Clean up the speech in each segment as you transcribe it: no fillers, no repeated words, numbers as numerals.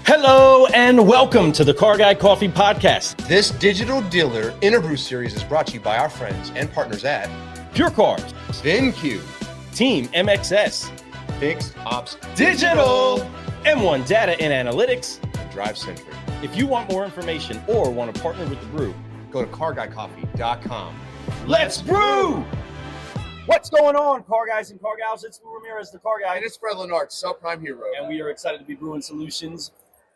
Hello and welcome to the Car Guy Coffee Podcast. This Digital Dealer Interbrew series is brought to you by our friends and partners at PureCars, VinQ, Team MXS, Fixed Ops Digital, M1 Data and Analytics, and Drive Centric. If you want more information or want to partner with the Brew, Go to carguycoffee.com. let's brew! What's going on, Car Guys and Car Gals? It's Lou Ramirez, the Car Guy. And it's Fred Lennart, subprime hero. And we are excited to be brewing solutions.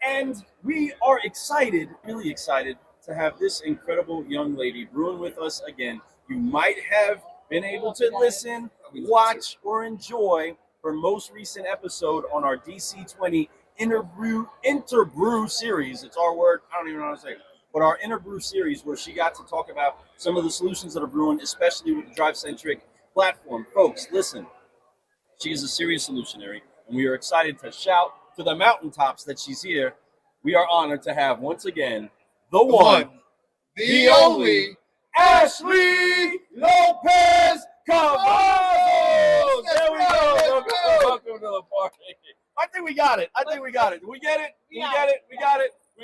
And we are excited, really excited, to have this incredible young lady brewing with us again. You might have been able to listen, watch, or enjoy her most recent episode on our DC20 Interbrew series. It's our word. I don't even know how to say it. But our Interbrew series, where she got to talk about some of the solutions that are brewing, especially with the drive-centric platform. Folks, listen. She is a serious solutionary, and we are excited to shout to the mountaintops that she's here. We are honored to have, once again, the one, the only, Ashley Lopez Cavazos! There we go. Welcome to the party. I think we got it. Did we get it? We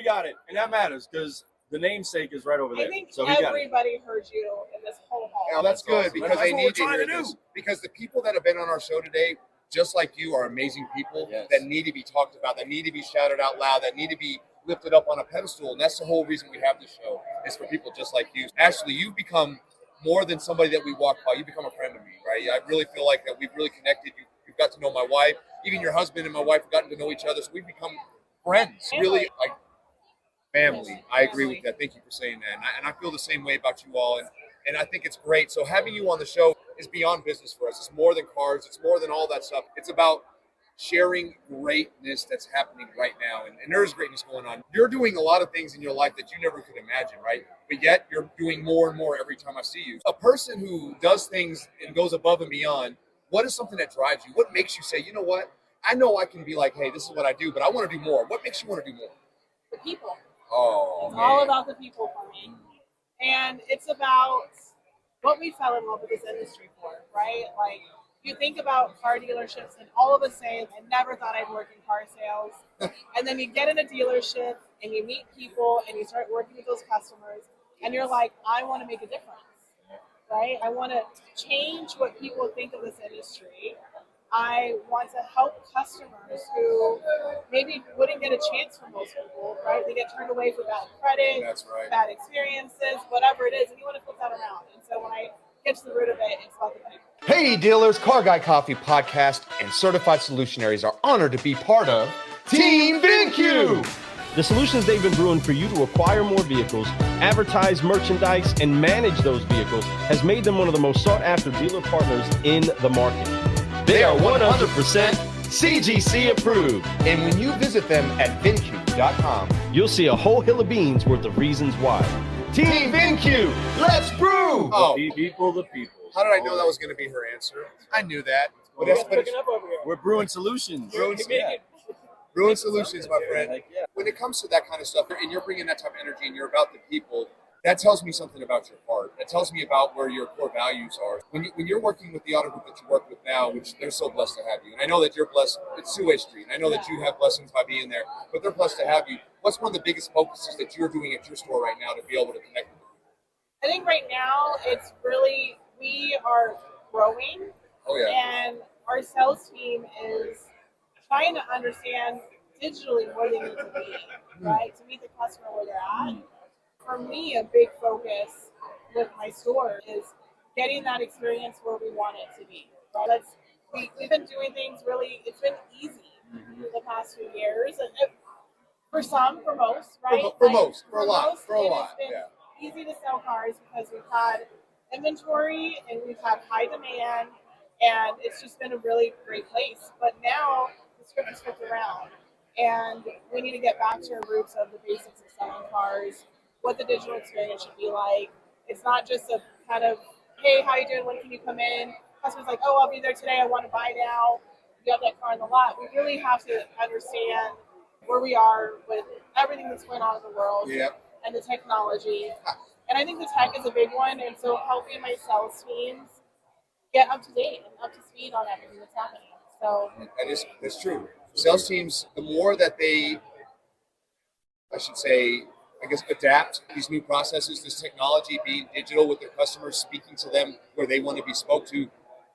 got it. And that matters because the namesake is right over there. I think so everybody heard you in this whole hall. Now that's good awesome. because That's they what need we're to trying hear to do. this. Because the people that have been on our show today, just like you, are amazing people that need to be talked about, that need to be shouted out loud, that need to be lifted up on a pedestal. And that's the whole reason we have this show, is for people just like you. Ashley, you've become more than somebody that we walk by. You've become a friend of me, right? I really feel like that we've really connected. You've got to know my wife. Even your husband and my wife have gotten to know each other. So we've become friends, really, like family. I agree with that. Thank you for saying that. And I feel the same way about you all. And I think it's great. So having you on the show is beyond business for us. It's more than cars. It's more than all that stuff. It's about sharing greatness that's happening right now. And there's greatness going on. You're doing a lot of things in your life that you never could imagine, right? But yet you're doing more and more every time I see you. A person who does things and goes above and beyond, what is something that drives you? What makes you say, you know what? I know I can be like, hey, this is what I do, but I want to do more. What makes you want to do more? The people. Oh, it's all about the people for me. And it's about what we fell in love with this industry for, right? Like, you think about car dealerships, and all of us say, I never thought I'd work in car sales. And then you get in a dealership, and you meet people, and you start working with those customers, and you're like, I want to make a difference, right? I want to change what people think of this industry. I want to help customers who maybe wouldn't get a chance from most people, right? They get turned away for bad credit, bad experiences, whatever it is, and you want to flip that around. And so when I get to the root of it, it's about the people. Hey dealers, Car Guy Coffee Podcast and Certified Solutionaries are honored to be part of Team VinQ. The solutions they've been brewing for you to acquire more vehicles, advertise merchandise, and manage those vehicles has made them one of the most sought-after dealer partners in the market. They are 100% CGC approved. And when you visit them at VinQ.com, you'll see a whole hill of beans worth of reasons why. Team VinQ, let's brew! The people. How did I know that was going to be her answer? I knew that. But we're brewing solutions. Brewing solutions, my friend. Yeah. When it comes to that kind of stuff, and you're bringing that type of energy and you're about the people, that tells me something about your heart. That tells me about where your core values are. When you're working with the auto group that you work with now, which they're so blessed to have you, and I know that you're blessed, it's two-way street, and I know that you have blessings by being there, but they're blessed to have you. What's one of the biggest focuses that you're doing at your store right now to be able to connect with them? I think right now it's really, we are growing, and our sales team is trying to understand digitally where they need to be, right, to meet the customer where they're at. For me, a big focus with my store is getting that experience where we want it to be. Right? We've been doing things really, it's been easy the past few years. For some, for most, right? For a lot. It's been easy to sell cars because we've had inventory and we've had high demand, and it's just been a really great place. But now the script is flipped around, and we need to get back to our roots of the basics of selling cars, what the digital experience should be like. It's not just a kind of, hey, how you doing? When can you come in? Customer's like, oh, I'll be there today. I want to buy now. You have that car in the lot. We really have to understand where we are with everything that's going on in the world and the technology. And I think the tech is a big one. And so helping my sales teams get up to date and up to speed on everything that's happening. So that's true. Sales teams, the more that they I should say, I guess, adapt these new processes, this technology, being digital with their customers, speaking to them where they want to be spoke to,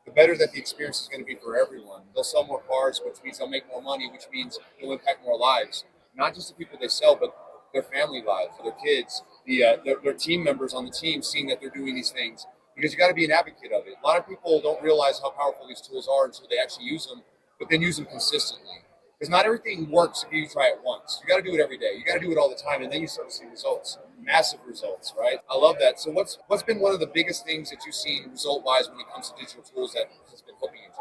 the better that the experience is going to be for everyone. They'll sell more cars, which means they'll make more money, which means they'll impact more lives. Not just the people they sell, but their family lives, their kids, their team members on the team, seeing that they're doing these things. Because you got to be an advocate of it. A lot of people don't realize how powerful these tools are until they actually use them, but then use them consistently. Because not everything works if you try it once. You got to do it every day. You got to do it all the time, and then you start to see results, massive results, right? I love that. So what's been one of the biggest things that you've seen result-wise when it comes to digital tools that has been helping you to?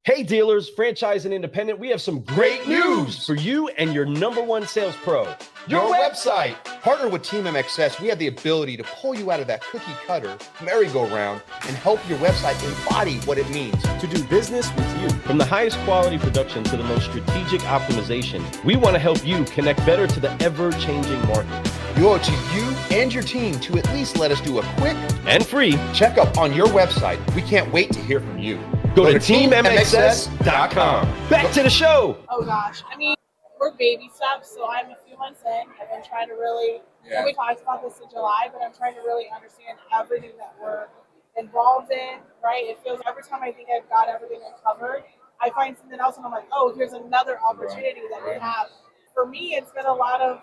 Hey dealers, franchise and independent, we have some great news for you and your number one sales pro, your website. Partner with Team MXS, we have the ability to pull you out of that cookie cutter merry-go-round and help your website embody what it means To do business with you. From the highest quality production to the most strategic optimization, we want to help you connect better to the ever-changing market. We owe it to you and your team to at least let us do a quick And free, checkup on your website. We can't wait to hear from you. go to teammxs.com. Back to the show. Oh gosh, I mean, we're baby steps, so I'm a few months in. I've been trying to really, and we talked about this in July, but I'm trying to really understand everything that we're involved in, right? It feels every time I think I've got everything uncovered, I find something else and I'm like, oh, here's another opportunity that we have. For me, it's been a lot of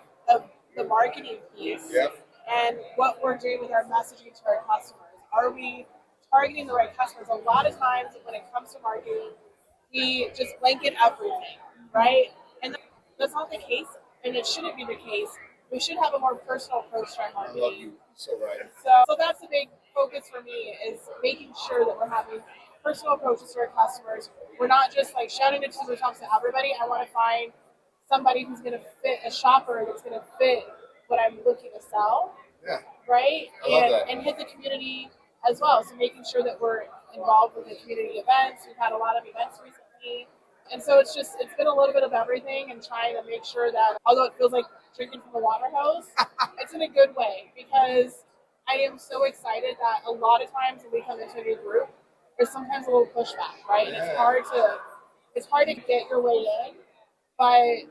the marketing piece and what we're doing with our messaging to our customers. Are we targeting the right customers? A lot of times when it comes to marketing, we just blanket everything, right? And that's not the case, and it shouldn't be the case. We should have a more personal approach to our marketing. I love you. So right. So that's a big focus for me, is making sure that we're having personal approaches to our customers. We're not just like shouting it to the tops to everybody. I want to find somebody who's going to fit, a shopper that's going to fit what I'm looking to sell. Yeah. Right? I love that. And hit the community as well. So making sure that we're involved with the community events. We've had a lot of events recently. And so it's been a little bit of everything and trying to make sure that, although it feels like drinking from a water hose, it's in a good way, because I am so excited that a lot of times when we come into a new group, there's sometimes a little pushback, right? And it's hard to get your way in, but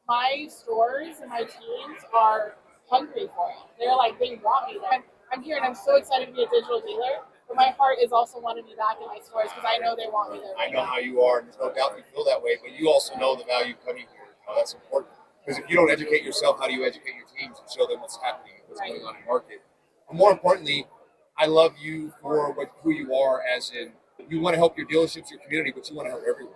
my stores and my teams are hungry for it. They're like, they want me there. I'm here and I'm so excited to be a digital dealer, but my heart is also wanting to be back in my stores because I know they want me there. I know how you are, and there's no doubt you feel that way, but you also know the value of coming here. You know, that's important. Because if you don't educate yourself, how do you educate your teams and show them what's happening, what's going on in the market? But more importantly, I love you for who you are, as in you want to help your dealerships, your community, but you want to help everyone.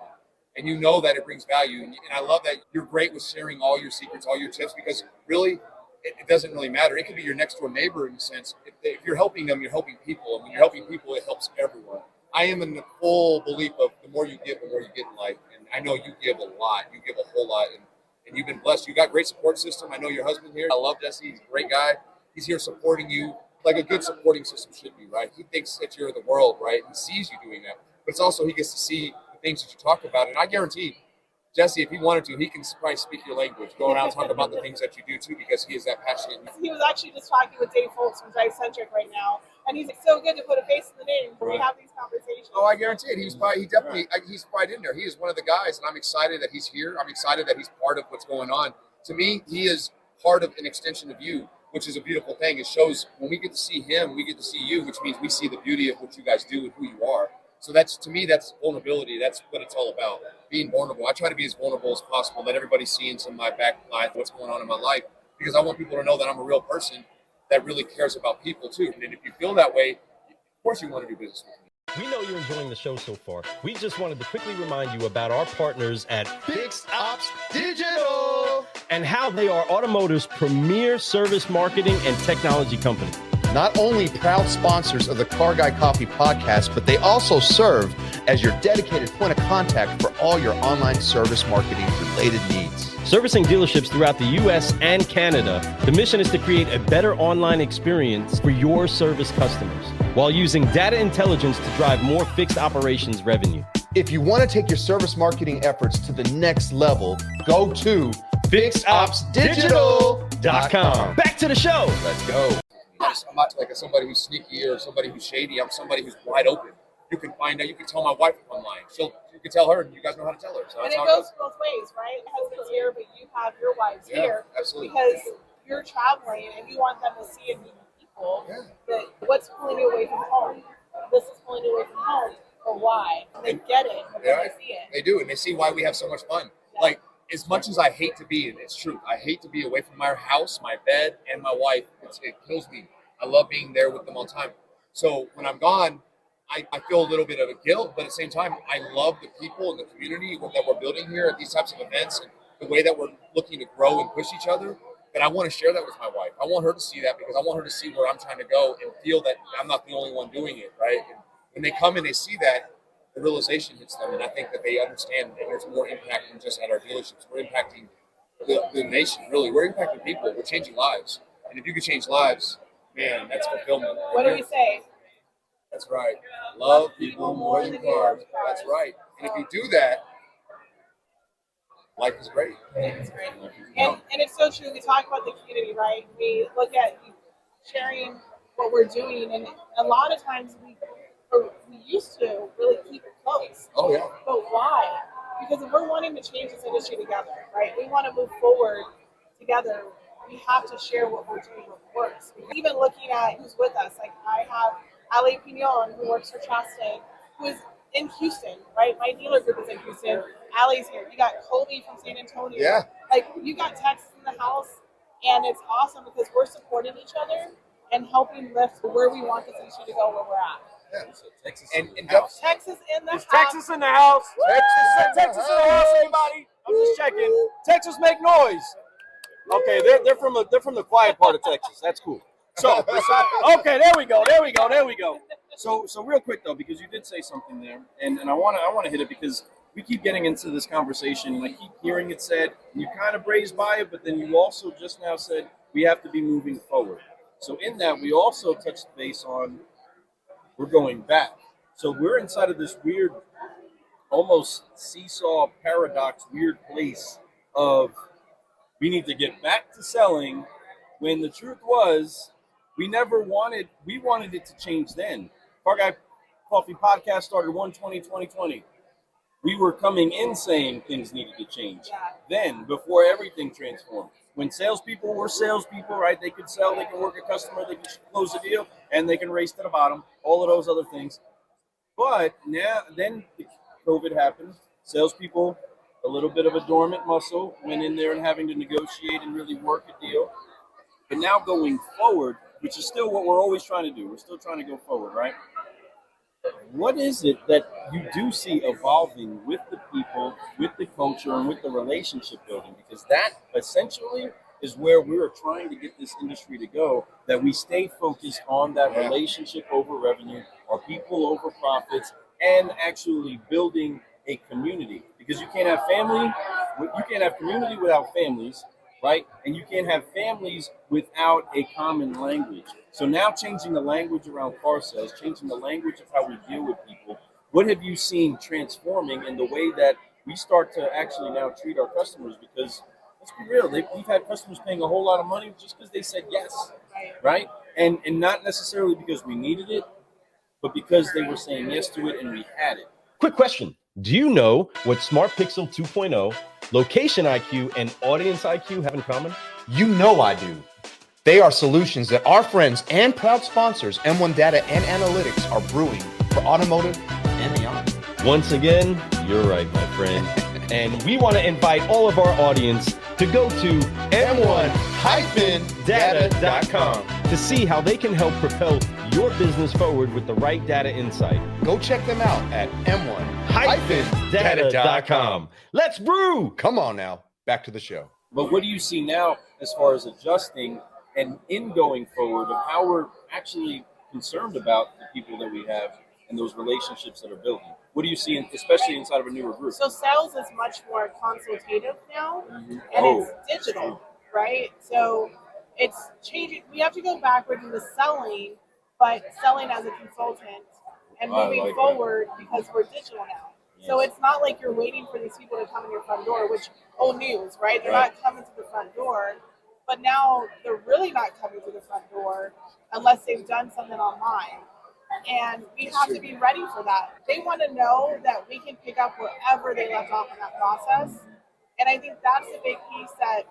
And you know that it brings value. And I love that you're great with sharing all your secrets, all your tips, because really, it doesn't really matter. It could be your next door neighbor in a sense. If you're helping them, you're helping people. And when you're helping people, it helps everyone. I am in the full belief of the more you give, the more you get in life. And I know you give a lot. You give a whole lot. And you've been blessed. You got a great support system. I know your husband here. I love Jesse. He's a great guy. He's here supporting you like a good supporting system should be, right? He thinks that you're the world, right? He sees you doing that. But it's also he gets to see the things that you talk about. And I guarantee Jesse, if he wanted to, he can probably speak your language, go around and talk about the things that you do too, because he is that passionate. He was actually just talking with Dave Foltz from Drive-Centric right now, and he's so good to put a face in the name when we have these conversations. Oh, I guarantee it. He's probably in there. He is one of the guys, and I'm excited that he's here. I'm excited that he's part of what's going on. To me, he is part of an extension of you, which is a beautiful thing. It shows when we get to see him, we get to see you, which means we see the beauty of what you guys do and who you are. So that's, to me, that's vulnerability. That's what it's all about, being vulnerable. I try to be as vulnerable as possible, let everybody see into my back life what's going on in my life, because I want people to know that I'm a real person that really cares about people too. And if you feel that way, of course you want to do business with me. We know you're enjoying the show so far. We just wanted to quickly remind you about our partners at Fixed Ops Digital and how they are automotive's premier service marketing and technology company. Not only proud sponsors of the Car Guy Coffee podcast, but they also serve as your dedicated point of contact for all your online service marketing related needs. Servicing dealerships throughout the U.S. and Canada, the mission is to create a better online experience for your service customers while using data intelligence to drive more fixed operations revenue. If you want to take your service marketing efforts to the next level, go to fixopsdigital.com. Back to the show. Let's go. I'm not like somebody who's sneaky or somebody who's shady. I'm somebody who's wide open. You can find out. You can tell my wife online. You can tell her, and you guys know how to tell her. So And that's it how goes both ways, right? Husband's here, but you have your wives here. Absolutely. Because you're traveling and you want them to see and meet people that what's pulling you away from home. This is pulling you away from home, but why? And they get it when they see it. They do, and they see why we have so much fun. Like, as much as I hate to be, and it's true, I hate to be away from my house, my bed, and my wife. It kills me. I love being there with them all the time. So when I'm gone, I feel a little bit of a guilt, but at the same time, I love the people and the community that we're building here at these types of events and the way that we're looking to grow and push each other. And I want to share that with my wife. I want her to see that because I want her to see where I'm trying to go and feel that I'm not the only one doing it, right? And when they come and they see that, the realization hits them, and I think that they understand that there's more impact than just at our dealerships. We're impacting the nation, really. We're impacting people. We're changing lives. And if you can change lives, man, that's fulfillment. What do we say? That's right. Love people more than cars. That's right. And if you do that, life is great. It's great. And it's so true. We talk about the community, right? We look at sharing what we're doing, and a lot of times we used to really keep it close. Oh, yeah. But why? Because if we're wanting to change this industry together, right? We want to move forward together. We have to share what we're doing, what works. Even looking at who's with us, like I have Ali Pignon, who works for Chastain, who is in Houston, right? My dealer group is in Houston. Ali's here. You got Colby from San Antonio. Yeah. Like, you got Texas in the house, and it's awesome because we're supporting each other and helping lift where we want this industry to go, where we're at. Yeah. So Texas And in the house. Texas in the Is house. Texas in the house? Texas in the house, anybody? I'm just checking. Texas, make noise. Okay, they're from the quiet part of Texas. That's cool. So okay, there we go. So real quick though, because you did say something there, and I wanna hit it because we keep getting into this conversation, and I keep hearing it said, and you kind of brazed by it, but then you also just now said we have to be moving forward. So in that, we also touched base on we're going back. So we're inside of this weird, almost seesaw paradox, weird place of we need to get back to selling when the truth was we wanted it to change then. Car Guy Coffee Podcast started 1/20/2020. We were coming in saying things needed to change then, before everything transformed. When salespeople were salespeople, right? They could sell, they can work a customer, they can close a deal, and they can race to the bottom, all of those other things. But now, then COVID happened. Salespeople, a little bit of a dormant muscle, went in there and having to negotiate and really work a deal. But now going forward, which is still what we're always trying to do, we're still trying to go forward, right? What is it that you do see evolving with the people, with the culture, and with the relationship building? Because that essentially is where we're trying to get this industry to go, that we stay focused on that relationship over revenue, or people over profits, and actually building a community. Because you can't have community without families, right? And you can't have families without a common language. So now changing the language around car sales, changing the language of how we deal with people, what have you seen transforming in the way that we start to actually now treat our customers? Because let's be real, we've had customers paying a whole lot of money just because they said yes, right? And not necessarily because we needed it, but because they were saying yes to it and we had it. Quick question. Do you know what Smart Pixel 2.0, Location IQ, and Audience IQ have in common? You know I do. They are solutions that our friends and proud sponsors, M1 Data and Analytics, are brewing for automotive and beyond. Once again, you're right, my friend. And we want to invite all of our audience to go to m1-data.com to see how they can help propel your business forward with the right data insight. Go check them out at m1-data.com. Let's brew! Come on now, back to the show. But what do you see now as far as adjusting and in going forward of how we're actually concerned about the people that we have and those relationships that are building? What do you see, especially inside of a newer group? So sales is much more consultative now, and it's digital, right? So it's changing. We have to go backward into selling, but selling as a consultant and moving forward because we're digital now. Yes. So it's not like you're waiting for these people to come in your front door, which old news, right? They're not coming to the front door, but now they're really not coming to the front door unless they've done something online. And we have to be ready for that. They want to know that we can pick up wherever they left off in that process. And I think that's the big piece that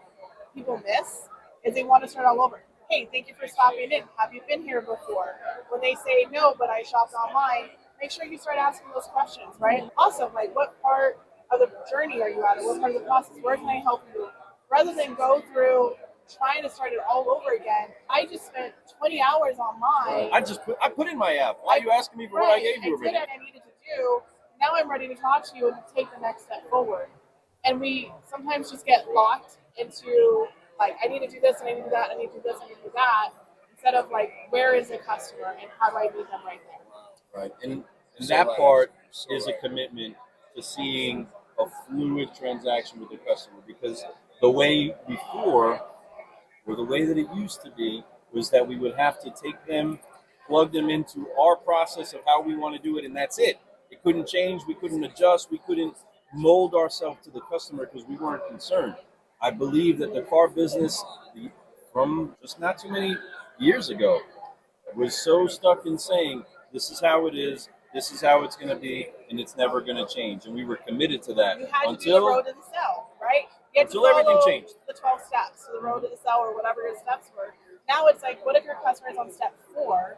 people miss, is they want to start all over. Hey, thank you for stopping in. Have you been here before? When they say no, but I shopped online, make sure you start asking those questions, right? Also, like, what part of the journey are you at, or what part of the process? Where can I help you? Rather than go through trying to start it all over again, I just spent 20 hours online. I put in my app. Why are you asking me for what I gave you already? I did what I needed to do. Now I'm ready to talk to you and take the next step forward. And we sometimes just get locked into, like, I need to do this, and I need to do that, I need to do this, I need to do that, instead of, like, where is the customer and how do I meet them right there? Right. And that part is a commitment to seeing a fluid transaction with the customer, because the way before, or the way that it used to be, was that we would have to take them, plug them into our process of how we want to do it, and that's it. It couldn't change, we couldn't adjust, we couldn't mold ourselves to the customer because we weren't concerned. I believe that the car business, from just not too many years ago, was so stuck in saying, this is how it is, this is how it's going to be, and it's never going to change. And we were committed to that You had to be the road to the cell, right? You had to until everything follow changed. the 12 steps, so the road to the cell, or whatever your steps were. Now it's like, what if your customer is on step 4?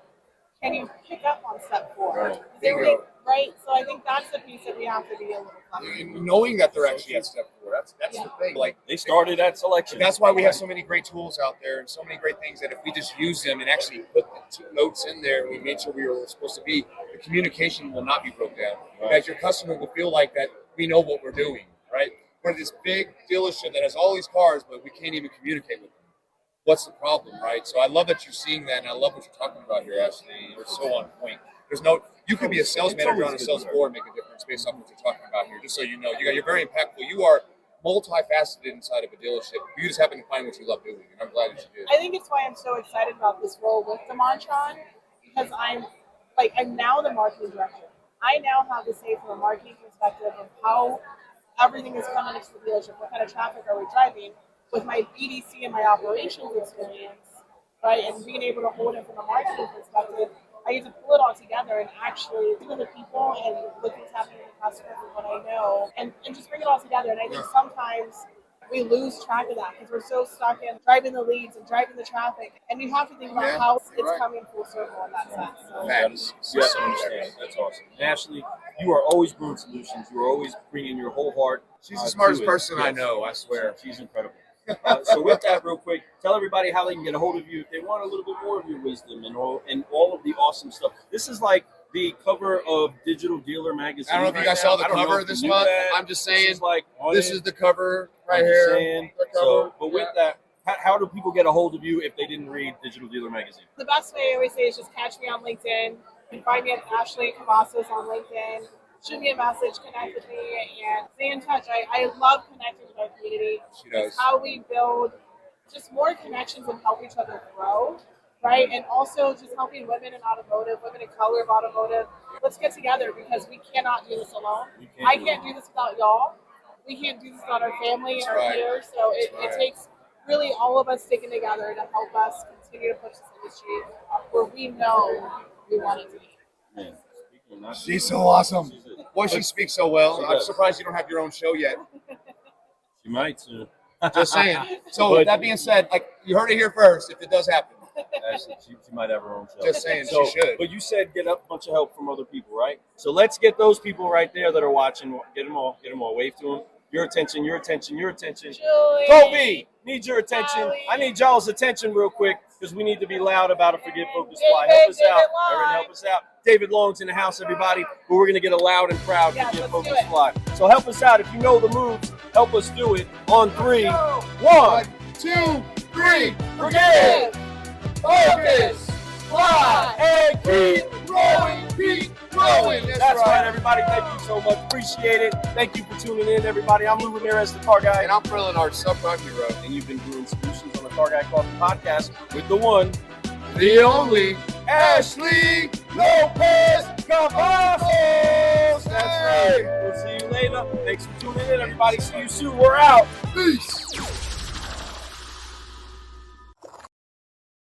Can you pick up on step 4? Right. Right? So I think that's the piece that we have to be a little flexible. Knowing that they're actually at step 4, that's Yeah. the thing. Like, They started at selection. that's why we have so many great tools out there and so many great things that if we just use them and actually put the notes in there and we made sure we were supposed to be, the communication will not be broke down. Right. That your customer will feel like that we know what we're doing, right? We're this big dealership that has all these cars, but we can't even communicate with them. What's the problem, right? So I love that you're seeing that, and I love what you're talking about here, Ashley. You're so on point. You could be a sales manager on a sales floor and make a difference based on what you're talking about here, just so you know. You're very impactful. You are multifaceted inside of a dealership. You just happen to find what you love doing, and I'm glad that you did. I think it's why I'm so excited about this role with DeMontrond, because I'm now the marketing director. I now have to say from a marketing perspective of how everything is coming into the dealership, what kind of traffic are we driving, with my BDC and my operations experience, right, and being able to hold it from a marketing perspective. I get to pull it all together and actually look at the people and look what's happening with the customers and what I know, and just bring it all together. And I think sometimes we lose track of that because we're so stuck in driving the leads and driving the traffic. And you have to think about how it's coming full circle in that sense. So. You have to understand. That's awesome. And Ashley, you are always brewing solutions. You are always bringing your whole heart. She's the smartest to it. person I Yes. know, I swear. She's incredible. So with that, real quick, tell everybody how they can get a hold of you if they want a little bit more of your wisdom and all of the awesome stuff. This is like the cover of Digital Dealer Magazine. I don't know if you guys saw the cover this month. I'm just saying, this is the cover right here. So, but with that, how do people get a hold of you if they didn't read Digital Dealer Magazine? The best way I always say is just catch me on LinkedIn. You can find me at Ashley Cavazos on LinkedIn. Shoot me a message, connect with me, and stay in touch. I love connecting with our community. It's how we build just more connections and help each other grow, right? And also just helping women in automotive, women in color of automotive. Let's get together because we cannot do this alone. I can't do this without y'all. We can't do this without our family and our peers. So it takes really all of us sticking together to help us continue to push this industry where we know we want it to be. Man. She's so awesome. Boy, she speaks so well. I'm surprised you don't have your own show yet. She might soon. Just saying. So with that being said, like you heard it here first. If it does happen, Actually, she might have her own show. Just saying, so, she should. But you said get a bunch of help from other people, right? So let's get those people right there that are watching. Get them all. Wave to them. Your attention. Julie. Kobe, need your attention. Holly. I need y'all's attention real quick because we need to be loud about a Forget Focus Fly. Help us out. Aaron, help us out. David Long's in the house, everybody. But we're going to get a loud and proud Forget Focus Fly. So help us out. If you know the moves, help us do it on 3. 1, 2, 3. Forget Focus Fly and keep growing. That's right, everybody. Thank you so much. Appreciate it. Thank you for tuning in, everybody. I'm Lou Ramirez, the Car Guy. And I'm Krillin, our subprime hero. And you've been doing solutions on the Car Guy Coffee Podcast with the one, The only Ashley Lopez Cavazos. That's right. We'll see you later. Thanks for tuning in, everybody. See you soon. We're out. peace.